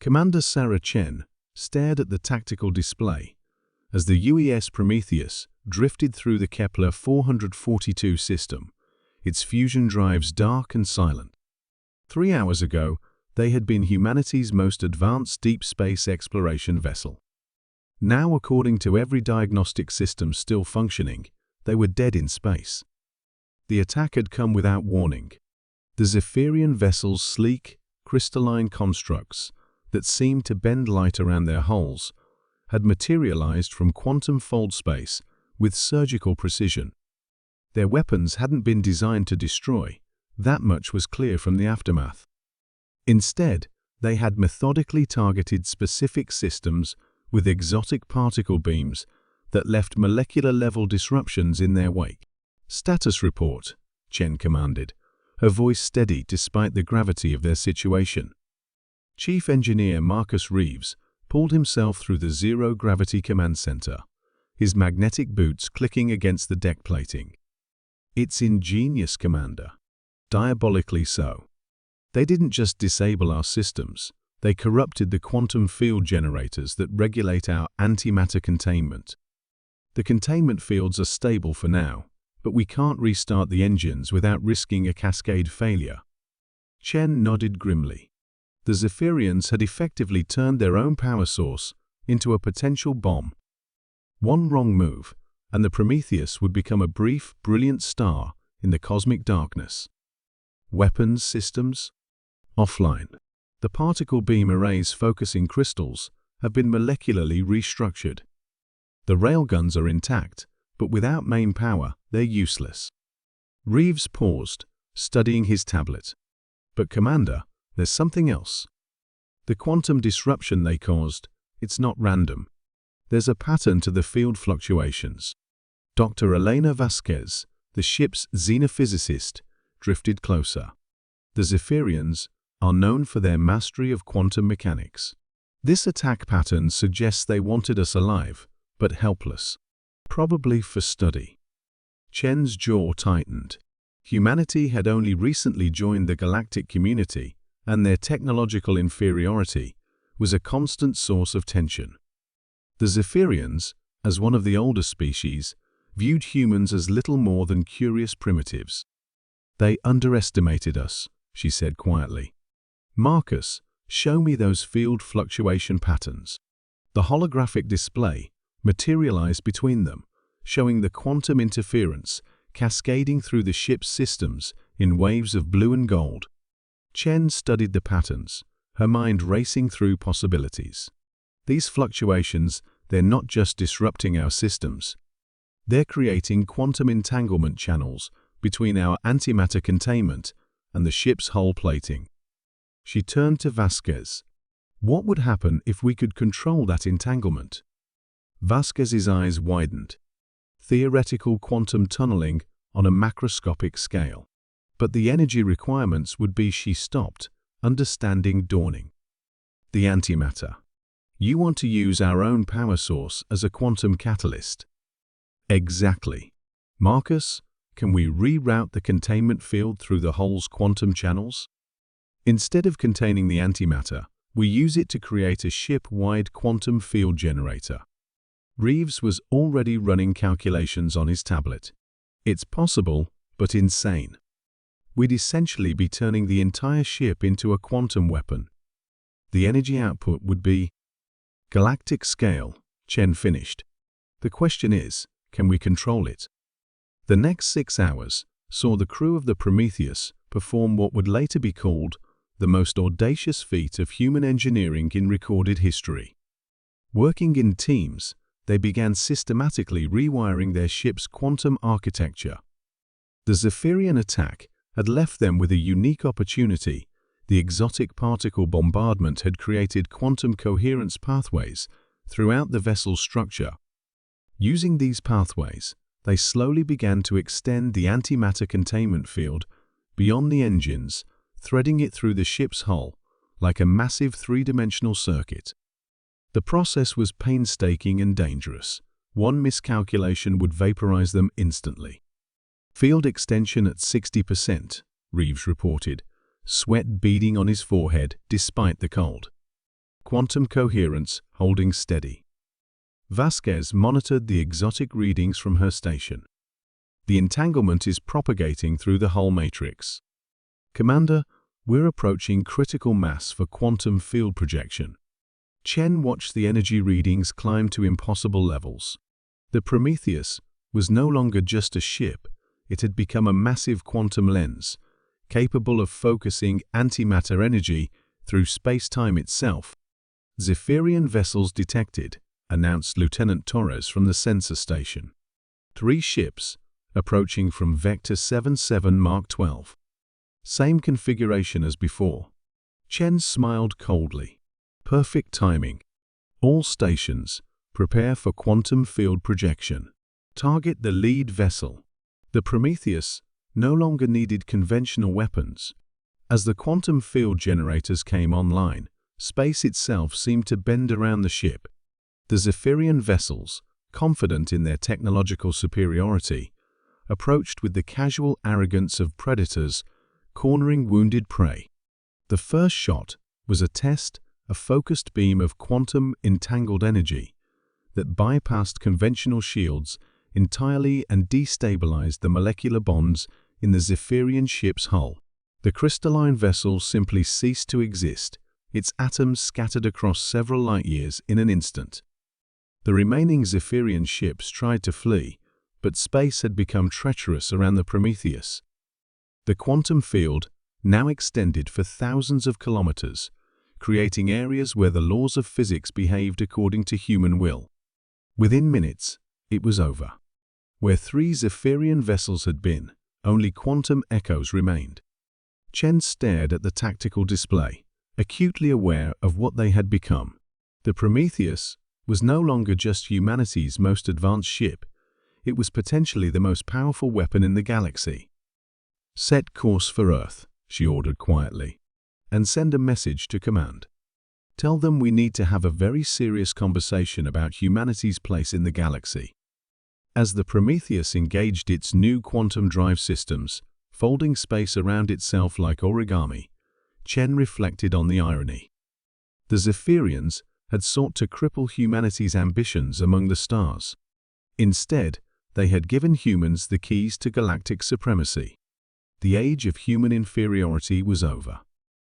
Commander Sarah Chen stared at the tactical display as the UES Prometheus drifted through the Kepler 442 system, its fusion drives dark and silent. 3 hours ago, they had been humanity's most advanced deep space exploration vessel. Now, according to every diagnostic system still functioning, they were dead in space. The attack had come without warning. The Zephyrian vessel's sleek, crystalline constructs that seemed to bend light around their hulls had materialized from quantum fold space with surgical precision. Their weapons hadn't been designed to destroy, that much was clear from the aftermath. Instead, they had methodically targeted specific systems with exotic particle beams that left molecular-level disruptions in their wake. "Status report," Chen commanded, her voice steady despite the gravity of their situation. Chief Engineer Marcus Reeves pulled himself through the zero-gravity command center, his magnetic boots clicking against the deck plating. "It's ingenious, Commander. Diabolically so. They didn't just disable our systems, they corrupted the quantum field generators that regulate our antimatter containment. The containment fields are stable for now, but we can't restart the engines without risking a cascade failure." Chen nodded grimly. The Zephyrians had effectively turned their own power source into a potential bomb. One wrong move, and the Prometheus would become a brief, brilliant star in the cosmic darkness. Weapons systems? Offline. The particle beam array's focusing crystals have been molecularly restructured. The railguns are intact, but without main power, they're useless. Reeves paused, studying his tablet. "But Commander, there's something else. The quantum disruption they caused, it's not random. There's a pattern to the field fluctuations." Dr. Elena Vasquez, the ship's xenophysicist, drifted closer. "The Zephyrians are known for their mastery of quantum mechanics. This attack pattern suggests they wanted us alive, but helpless. Probably for study." Chen's jaw tightened. Humanity had only recently joined the galactic community, and their technological inferiority was a constant source of tension. The Zephyrians, as one of the older species, viewed humans as little more than curious primitives. "They underestimated us," she said quietly. "Marcus, show me those field fluctuation patterns." The holographic display materialized between them, showing the quantum interference cascading through the ship's systems in waves of blue and gold. Chen studied the patterns, her mind racing through possibilities. These fluctuations, they're not just disrupting our systems. They're creating quantum entanglement channels between our antimatter containment and the ship's hull plating. She turned to Vasquez. "What would happen if we could control that entanglement?" Vasquez's eyes widened. Theoretical quantum tunneling on a macroscopic scale. But the energy requirements would be, she stopped, understanding dawning. "The antimatter. You want to use our own power source as a quantum catalyst." "Exactly. Marcus, can we reroute the containment field through the hull's quantum channels? Instead of containing the antimatter, we use it to create a ship-wide quantum field generator." Reeves was already running calculations on his tablet. "It's possible, but insane. We'd essentially be turning the entire ship into a quantum weapon. The energy output would be galactic scale," Chen finished. "The question is, can we control it?" The next 6 hours saw the crew of the Prometheus perform what would later be called the most audacious feat of human engineering in recorded history. Working in teams, they began systematically rewiring their ship's quantum architecture. The Zephyrian attack had left them with a unique opportunity. The exotic particle bombardment had created quantum coherence pathways throughout the vessel's structure. Using these pathways, they slowly began to extend the antimatter containment field beyond the engines, threading it through the ship's hull like a massive three-dimensional circuit. The process was painstaking and dangerous. One miscalculation would vaporize them instantly. "Field extension at 60%, Reeves reported, sweat beading on his forehead despite the cold. quantum coherence holding steady. Vasquez monitored the exotic readings from her station. The entanglement is propagating through the hull matrix. Commander, we're approaching critical mass for quantum field projection. Chen watched the energy readings climb to impossible levels. The Prometheus was no longer just a ship, it had become a massive quantum lens, capable of focusing antimatter energy through space-time itself. Zephyrian vessels detected, announced Lieutenant Torres from the sensor station. 3 ships, approaching from Vector 77 Mark 12. Same configuration as before. Chen smiled coldly. Perfect timing. All stations, prepare for quantum field projection. Target the lead vessel. The Prometheus no longer needed conventional weapons. As the quantum field generators came online, space itself seemed to bend around the ship. The Zephyrian vessels, confident in their technological superiority, approached with the casual arrogance of predators cornering wounded prey. The first shot was a test, a focused beam of quantum entangled energy that bypassed conventional shields entirely and destabilized the molecular bonds in the Zephyrian ship's hull. The crystalline vessel simply ceased to exist, its atoms scattered across several light-years in an instant. The remaining Zephyrian ships tried to flee, but space had become treacherous around the Prometheus. The quantum field now extended for thousands of kilometers, creating areas where the laws of physics behaved according to human will. Within minutes, it was over. Where 3 Zephyrian vessels had been, only quantum echoes remained. Chen stared at the tactical display, acutely aware of what they had become. The Prometheus was no longer just humanity's most advanced ship, it was potentially the most powerful weapon in the galaxy. Set course for Earth, she ordered quietly, and send a message to command. Tell them we need to have a very serious conversation about humanity's place in the galaxy. As the Prometheus engaged its new quantum drive systems, folding space around itself like origami, Chen reflected on the irony. The Zephyrians had sought to cripple humanity's ambitions among the stars. Instead, they had given humans the keys to galactic supremacy. The age of human inferiority was over.